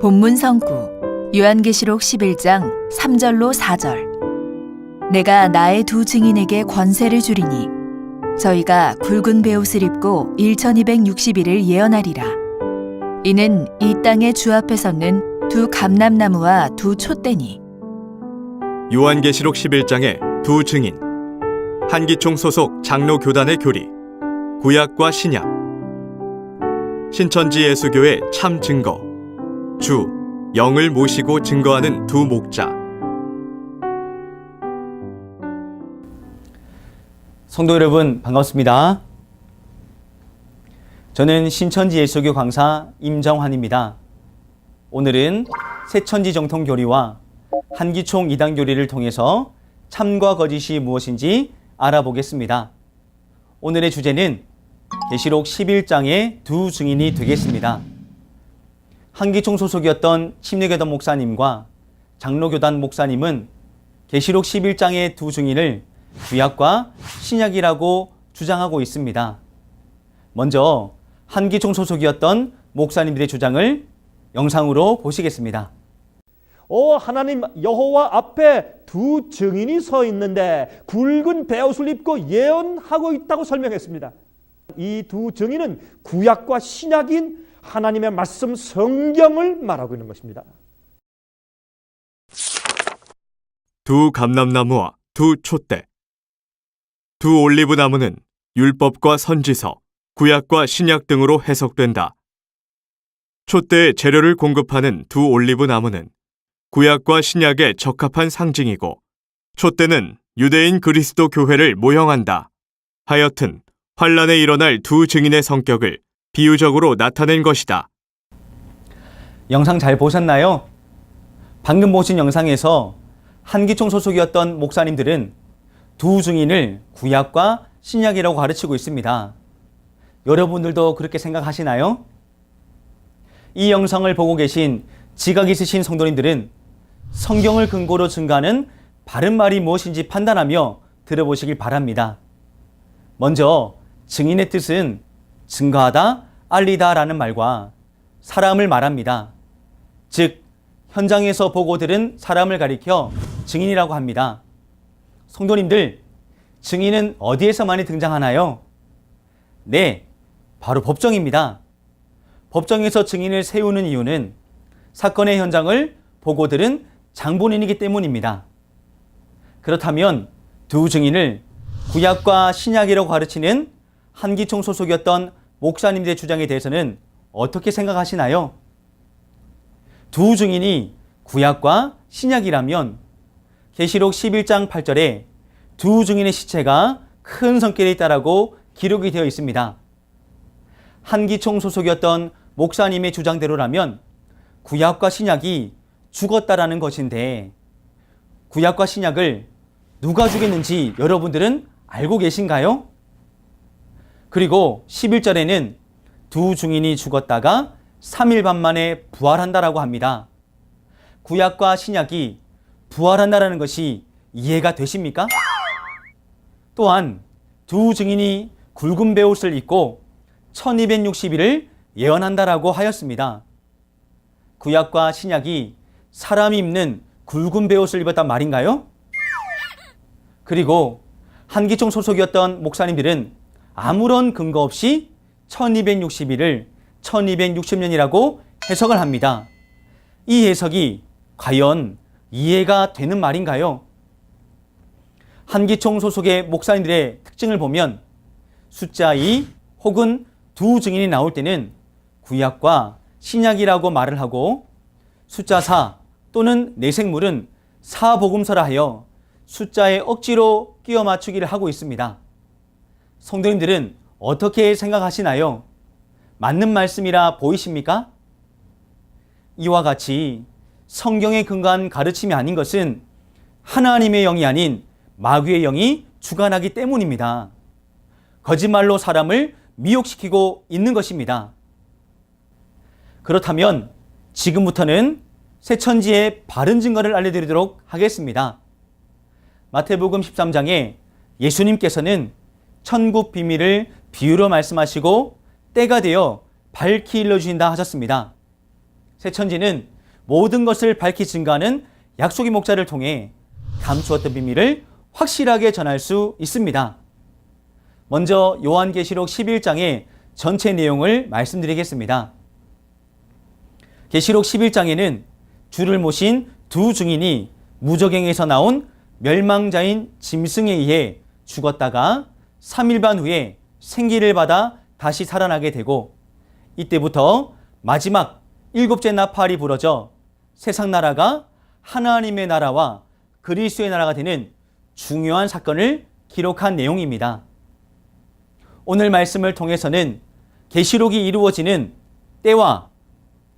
본문 성구 요한계시록 11장 3절로 4절. 내가 나의 두 증인에게 권세를 주리니 저희가 굵은 베옷을 입고 1260일을 예언하리라. 이는 이 땅의 주 앞에 섰는 두 감람나무와 두 촛대니. 요한계시록 11장의 두 증인, 한기총 소속 장로 교단의 교리, 구약과 신약, 신천지 예수교의 참 증거, 주, 영을 모시고 증거하는 두 목자. 성도 여러분 반갑습니다. 저는 신천지 예수교 강사 임정환입니다. 오늘은 새천지 정통 교리와 한기총 이단 교리를 통해서 참과 거짓이 무엇인지 알아보겠습니다. 오늘의 주제는 계시록 11장의 두 증인이 되겠습니다. 한기총 소속이었던 침례교단 목사님과 장로교단 목사님은 계시록 11장의 두 증인을 구약과 신약이라고 주장하고 있습니다. 먼저 한기총 소속이었던 목사님들의 주장을 영상으로 보시겠습니다. 하나님 여호와 앞에 두 증인이 서 있는데 굵은 베옷을 입고 예언하고 있다고 설명했습니다. 이 두 증인은 구약과 신약인 하나님의 말씀 성경을 말하고 있는 것입니다. 두 감람나무와 두 촛대. 두 올리브 나무는 율법과 선지서, 구약과 신약 등으로 해석된다. 촛대의 재료를 공급하는 두 올리브 나무는 구약과 신약에 적합한 상징이고, 촛대는 유대인 그리스도 교회를 모형한다. 하여튼 환란에 일어날 두 증인의 성격을 비유적으로 나타낸 것이다. 영상 잘 보셨나요? 방금 보신 영상에서 한기총 소속이었던 목사님들은 두 증인을 구약과 신약이라고 가르치고 있습니다. 여러분들도 그렇게 생각하시나요? 이 영상을 보고 계신 지각 있으신 성도님들은 성경을 근거로 증거하는 바른 말이 무엇인지 판단하며 들어보시길 바랍니다. 먼저 증인의 뜻은 증거하다, 알리다 라는 말과 사람을 말합니다. 즉 현장에서 보고 들은 사람을 가리켜 증인이라고 합니다. 성도님들, 증인은 어디에서 많이 등장하나요? 네, 바로 법정입니다. 법정에서 증인을 세우는 이유는 사건의 현장을 보고 들은 장본인이기 때문입니다. 그렇다면 두 증인을 구약과 신약이라고 가르치는 한기총 소속이었던 목사님들의 주장에 대해서는 어떻게 생각하시나요? 두 증인이 구약과 신약이라면 계시록 11장 8절에 두 증인의 시체가 큰 성길에 있다라고 기록이 되어 있습니다. 한기총 소속이었던 목사님의 주장대로라면 구약과 신약이 죽었다라는 것인데, 구약과 신약을 누가 죽였는지 여러분들은 알고 계신가요? 그리고 11절에는 두 증인이 죽었다가 3일 반 만에 부활한다라고 합니다. 구약과 신약이 부활한다라는 것이 이해가 되십니까? 또한 두 증인이 굵은 베옷을 입고 1260일을 예언한다라고 하였습니다. 구약과 신약이 사람이 입는 굵은 베옷을 입었단 말인가요? 그리고 한기총 소속이었던 목사님들은 아무런 근거 없이 1260일을 1260년이라고 해석을 합니다. 이 해석이 과연 이해가 되는 말인가요? 한기총 소속의 목사님들의 특징을 보면 숫자 2 혹은 두 증인이 나올 때는 구약과 신약이라고 말을 하고, 숫자 4 또는 내생물은 사복음서라 하여 숫자에 억지로 끼워 맞추기를 하고 있습니다. 성도님들은 어떻게 생각하시나요? 맞는 말씀이라 보이십니까? 이와 같이 성경에 근거한 가르침이 아닌 것은 하나님의 영이 아닌 마귀의 영이 주관하기 때문입니다. 거짓말로 사람을 미혹시키고 있는 것입니다. 그렇다면 지금부터는 새천지의 바른 증거를 알려드리도록 하겠습니다. 마태복음 13장에 예수님께서는 천국 비밀을 비유로 말씀하시고 때가 되어 밝히 일러주신다 하셨습니다. 새천지는 모든 것을 밝히 증거하는 약속의 목자를 통해 감추었던 비밀을 확실하게 전할 수 있습니다. 먼저 요한계시록 11장의 전체 내용을 말씀드리겠습니다. 계시록 11장에는 주를 모신 두 증인이 무저갱에서 나온 멸망자인 짐승에 의해 죽었다가 3일 반 후에 생기를 받아 다시 살아나게 되고, 이때부터 마지막 7째 나팔이 부러져 세상 나라가 하나님의 나라와 그리스도의 나라가 되는 중요한 사건을 기록한 내용입니다. 오늘 말씀을 통해서는 계시록이 이루어지는 때와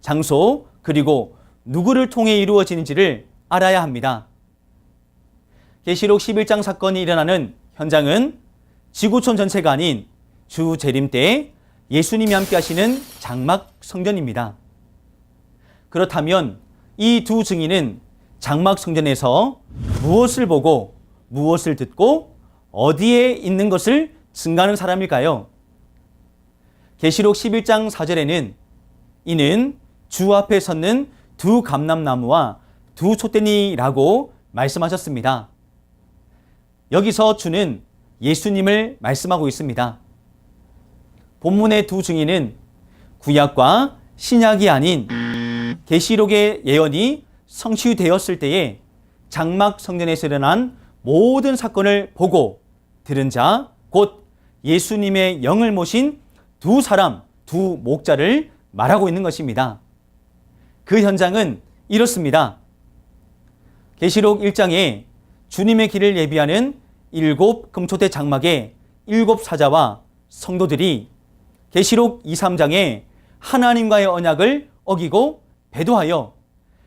장소, 그리고 누구를 통해 이루어지는지를 알아야 합니다. 계시록 11장 사건이 일어나는 현장은 지구촌 전체가 아닌 주 재림 때 예수님이 함께 하시는 장막 성전입니다. 그렇다면 이 두 증인은 장막 성전에서 무엇을 보고 무엇을 듣고 어디에 있는 것을 증거하는 사람일까요? 계시록 11장 4절에는 이는 주 앞에 섰는 두 감람나무와 두 촛대니라고 말씀하셨습니다. 여기서 주는 예수님을 말씀하고 있습니다. 본문의 두 증인은 구약과 신약이 아닌 계시록의 예언이 성취되었을 때에 장막 성전에서 일어난 모든 사건을 보고 들은 자, 곧 예수님의 영을 모신 두 사람, 두 목자를 말하고 있는 것입니다. 그 현장은 이렇습니다. 계시록 1장에 주님의 길을 예비하는 7 금초대 장막의 7 사자와 성도들이 계시록 2, 3장에 하나님과의 언약을 어기고 배도하여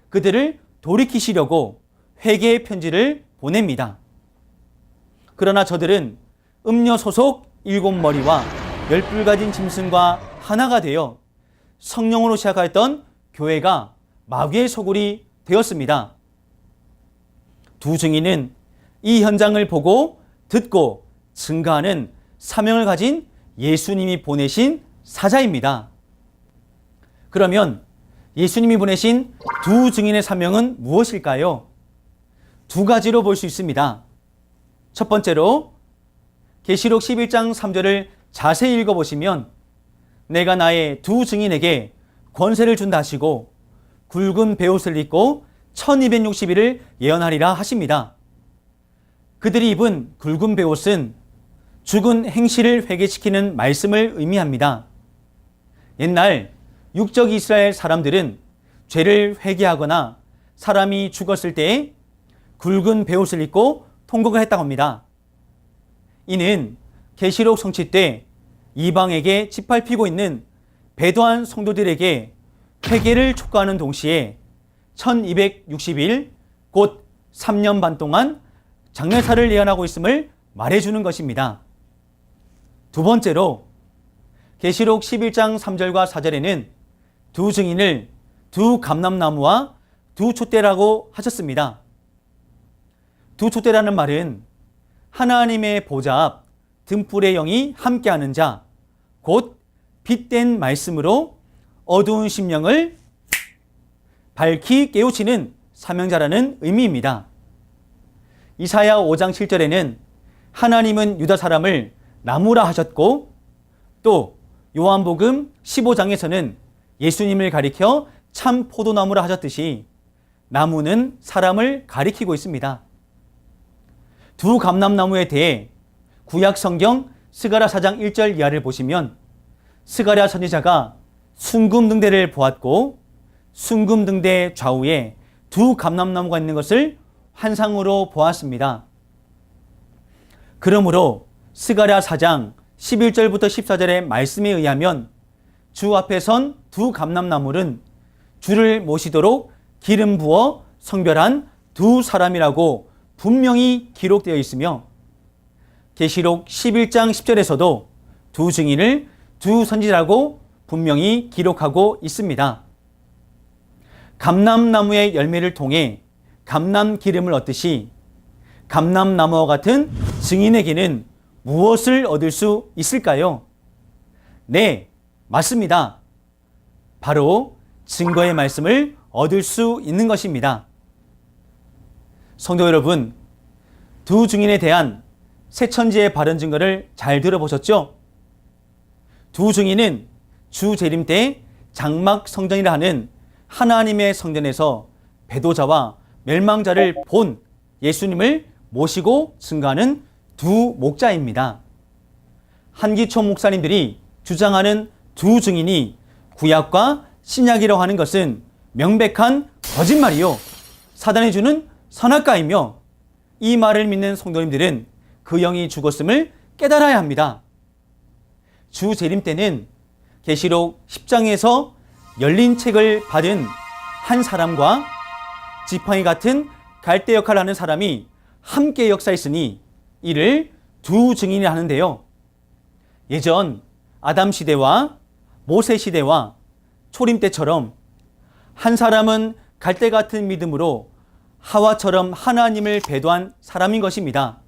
그들을 돌이키시려고 회개의 편지를 보냅니다. 그러나 저들은 음녀 소속 7머리와 10뿔 가진 짐승과 하나가 되어 성령으로 시작하였던 교회가 마귀의 소굴이 되었습니다. 두 증인은 이 현장을 보고 듣고 증거하는 사명을 가진 예수님이 보내신 사자입니다. 그러면 예수님이 보내신 두 증인의 사명은 무엇일까요? 두 가지로 볼 수 있습니다. 첫 번째로 계시록 11장 3절을 자세히 읽어보시면 내가 나의 두 증인에게 권세를 준다 하시고 굵은 베옷을 입고 1260일을 예언하리라 하십니다. 그들이 입은 굵은 베옷은 죽은 행실을 회개시키는 말씀을 의미합니다. 옛날 육적 이스라엘 사람들은 죄를 회개하거나 사람이 죽었을 때 굵은 베옷을 입고 통곡을 했다고 합니다. 이는 계시록 성취 때 이방에게 짓밟히고 있는 배도한 성도들에게 회개를 촉구하는 동시에 1260일 곧 3년 반 동안 장례사를 예언하고 있음을 말해주는 것입니다. 두 번째로 계시록 11장 3절과 4절에는 두 증인을 두 감람나무와 두 촛대라고 하셨습니다. 두 촛대라는 말은 하나님의 보좌 앞 등불의 영이 함께하는 자, 곧 빛된 말씀으로 어두운 심령을 밝히 깨우치는 사명자라는 의미입니다. 이사야 5장 7절에는 하나님은 유다 사람을 나무라 하셨고, 또 요한복음 15장에서는 예수님을 가리켜 참 포도나무라 하셨듯이 나무는 사람을 가리키고 있습니다. 두 감람나무에 대해 구약 성경 스가랴 4장 1절 이하를 보시면 스가랴 선지자가 순금등대를 보았고 순금등대 좌우에 두 감람나무가 있는 것을 환상으로 보았습니다. 그러므로 스가랴 4장 11절부터 14절의 말씀에 의하면 주 앞에 선 두 감람나무는 주를 모시도록 기름 부어 성별한 두 사람이라고 분명히 기록되어 있으며 계시록 11장 10절에서도 두 증인을 두 선지자라고 분명히 기록하고 있습니다. 감람나무의 열매를 통해 감람 기름을 얻듯이 감람나무와 같은 증인에게는 무엇을 얻을 수 있을까요? 네, 맞습니다. 바로 증거의 말씀을 얻을 수 있는 것입니다. 성도 여러분, 두 증인에 대한 세 천지의 바른 증거를 잘 들어보셨죠? 두 증인은 주 재림 때 장막 성전이라 하는 하나님의 성전에서 배도자와 멸망자를 본 예수님을 모시고 증거하는 두 목자입니다. 한기총 목사님들이 주장하는 두 증인이 구약과 신약이라고 하는 것은 명백한 거짓말이요, 사단이 주는 선악과이며, 이 말을 믿는 성도님들은 그 영이 죽었음을 깨달아야 합니다. 주 재림 때는 계시록 10장에서 열린 책을 받은 한 사람과 지팡이 같은 갈대 역할을 하는 사람이 함께 역사했으니 이를 두 증인이 하는데요. 예전 아담 시대와 모세 시대와 초림 때처럼 한 사람은 갈대 같은 믿음으로 하와처럼 하나님을 배도한 사람인 것입니다.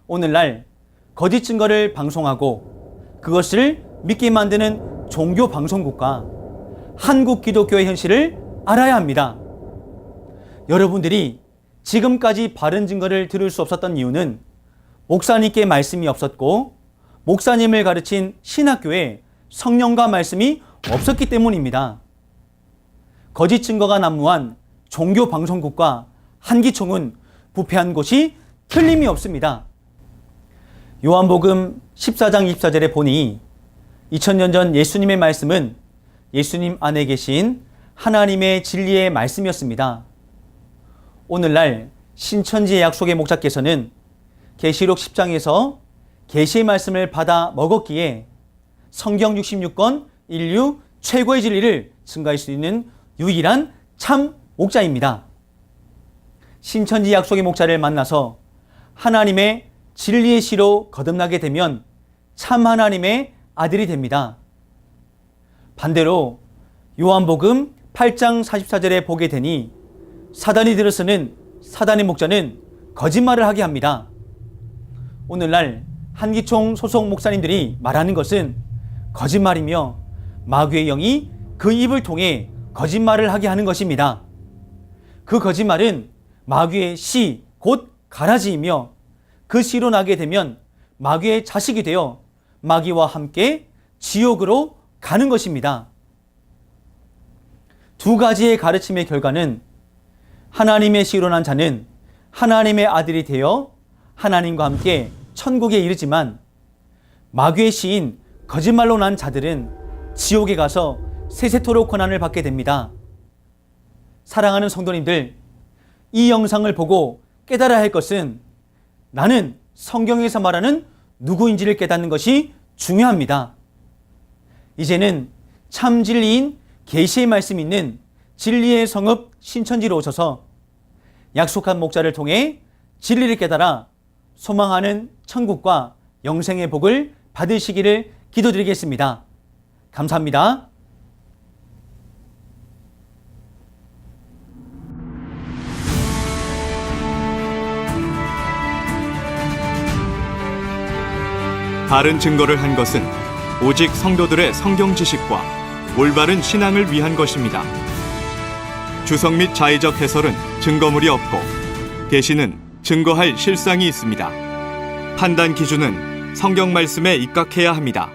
오늘날 거짓 증거를 방송하고 그것을 믿게 만드는 종교 방송국과 한국 기독교의 현실을 알아야 합니다. 여러분들이 지금까지 바른 증거를 들을 수 없었던 이유는 목사님께 말씀이 없었고 목사님을 가르친 신학교에 성령과 말씀이 없었기 때문입니다. 거짓 증거가 난무한 종교 방송국과 한기총은 부패한 곳이 틀림이 없습니다. 요한복음 14장 24절에 보니 2000년 전 예수님의 말씀은 예수님 안에 계신 하나님의 진리의 말씀이었습니다. 오늘날 신천지의 약속의 목자께서는 계시록 10장에서 계시의 말씀을 받아 먹었기에 성경 66권 인류 최고의 진리를 증거할 수 있는 유일한 참 목자입니다. 신천지 약속의 목자를 만나서 하나님의 진리의 씨로 거듭나게 되면 참 하나님의 아들이 됩니다. 반대로 요한복음 8장 44절에 보게 되니 사단이 들어서는 사단의 목자는 거짓말을 하게 합니다. 오늘날 한기총 소속 목사님들이 말하는 것은 거짓말이며 마귀의 영이 그 입을 통해 거짓말을 하게 하는 것입니다. 그 거짓말은 마귀의 씨, 곧 가라지이며 그 씨로 나게 되면 마귀의 자식이 되어 마귀와 함께 지옥으로 가는 것입니다. 두 가지의 가르침의 결과는 하나님의 씨로 난 자는 하나님의 아들이 되어 하나님과 함께 천국에 이르지만 마귀의 씨인 거짓말로 난 자들은 지옥에 가서 세세토록 고난을 받게 됩니다. 사랑하는 성도님들, 이 영상을 보고 깨달아야 할 것은 나는 성경에서 말하는 누구인지를 깨닫는 것이 중요합니다. 이제는 참 진리인 계시의 말씀이 있는 진리의 성읍 신천지로 오셔서 약속한 목자를 통해 진리를 깨달아 소망하는 천국과 영생의 복을 받으시기를 기도드리겠습니다. 감사합니다. 바른 증거를 한 것은 오직 성도들의 성경 지식과 올바른 신앙을 위한 것입니다. 주석 및 자의적 해설은 증거물이 없고 계시는 증거할 실상이 있습니다. 판단 기준은 성경 말씀에 입각해야 합니다.